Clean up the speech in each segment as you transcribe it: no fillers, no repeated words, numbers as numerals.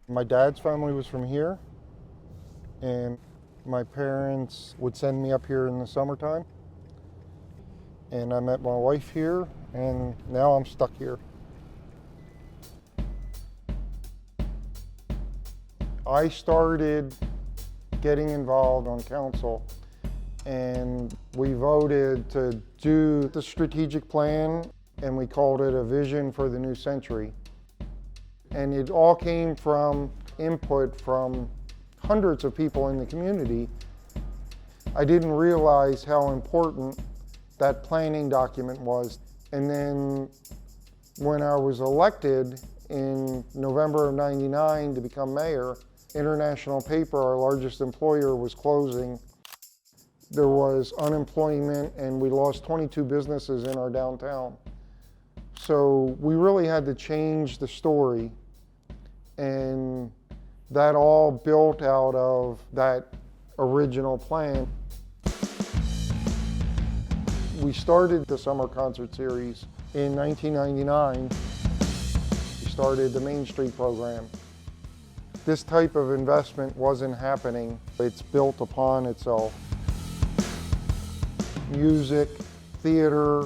My dad's family was from here, and my parents would send me up here in the summertime. And I met my wife here, and now I'm stuck here. I started getting involved on council, and we voted to do the strategic plan, and we called it a vision for the new century. And it all came from input from hundreds of people in the community. I didn't realize how important that planning document was. And then when I was elected in November of '99 to become mayor, International Paper, our largest employer, was closing. There was unemployment, and we lost 22 businesses in our downtown. So we really had to change the story, and that all built out of that original plan. We started the summer concert series in 1999. We started the Main Street program. This type of investment wasn't happening. It's built upon itself. Music, theater,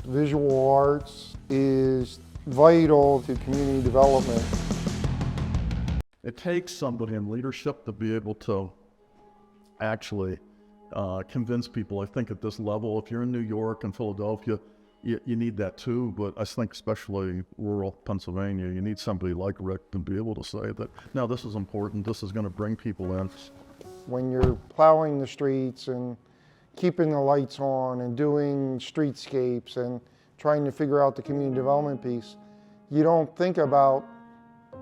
visual arts is vital to community development. It takes somebody in leadership to be able to actually convince people. I think at this level, if you're in New York and Philadelphia, you need that too, but I think especially rural Pennsylvania, you need somebody like Rick to be able to say that, no, this is important, this is going to bring people in. When you're plowing the streets and keeping the lights on and doing streetscapes and trying to figure out the community development piece, you don't think about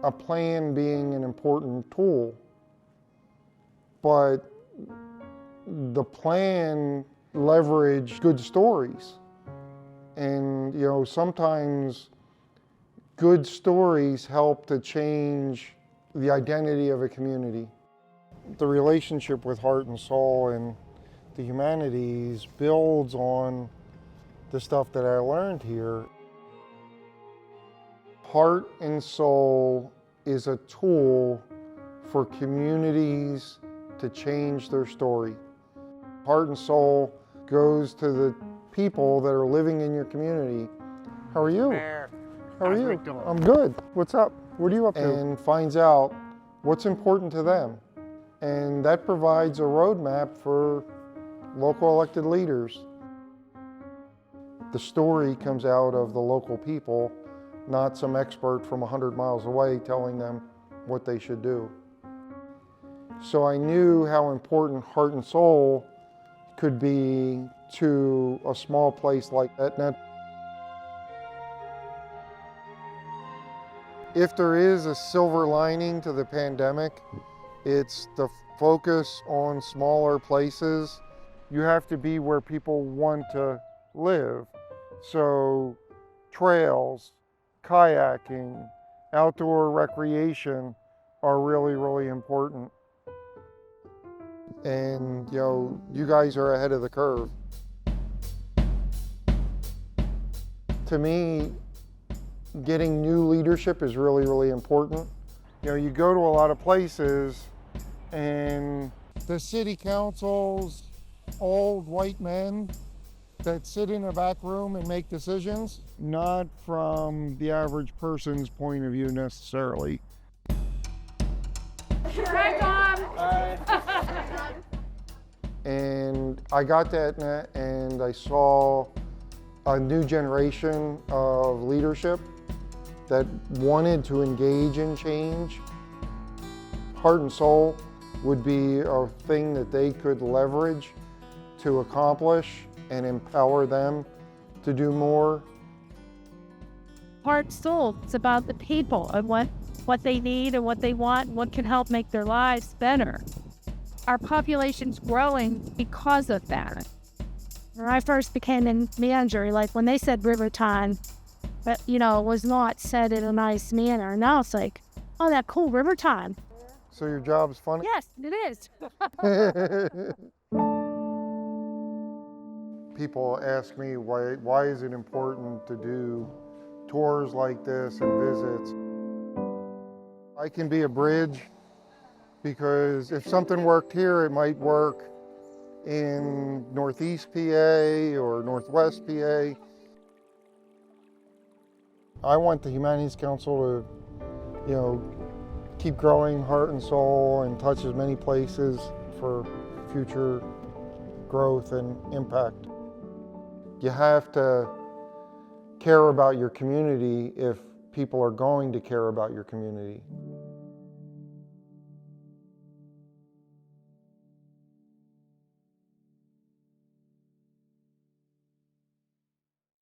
a plan being an important tool, but the plan leveraged good stories. And sometimes good stories help to change the identity of a community. The relationship with Heart and Soul and the humanities builds on the stuff that I learned here. Heart and Soul is a tool for communities to change their story. Heart and Soul goes to the people that are living in your community. How are you? How are you? I'm good. What's up? What are you up to? And finds out what's important to them. And that provides a roadmap for local elected leaders. The story comes out of the local people, not some expert from 100 miles away telling them what they should do. So I knew how important Heart and Soul could be to a small place like Etna. If there is a silver lining to the pandemic, it's the focus on smaller places. You have to be where people want to live. So trails, kayaking, outdoor recreation are really, really important. And you guys are ahead of the curve. To me, getting new leadership is really, really important. You go to a lot of places and the city council's old white men that sit in a back room and make decisions, not from the average person's point of view necessarily. Hi, Tom. And I got to Etna and I saw a new generation of leadership that wanted to engage in change. Heart and Soul would be a thing that they could leverage to accomplish and empower them to do more. Heart and Soul, it's about the people and what they need and what they want, what can help make their lives better. Our population's growing because of that. When I first became a manager, like when they said river time, but it was not said in a nice manner. Now it's like, oh, that cool river time. So your job's fun? Yes, it is. People ask me why is it important to do tours like this and visits. I can be a bridge because if something worked here, it might work in Northeast PA or Northwest PA. I want the Humanities Council to, keep growing heart and soul and touch as many places for future growth and impact. You have to care about your community if people are going to care about your community.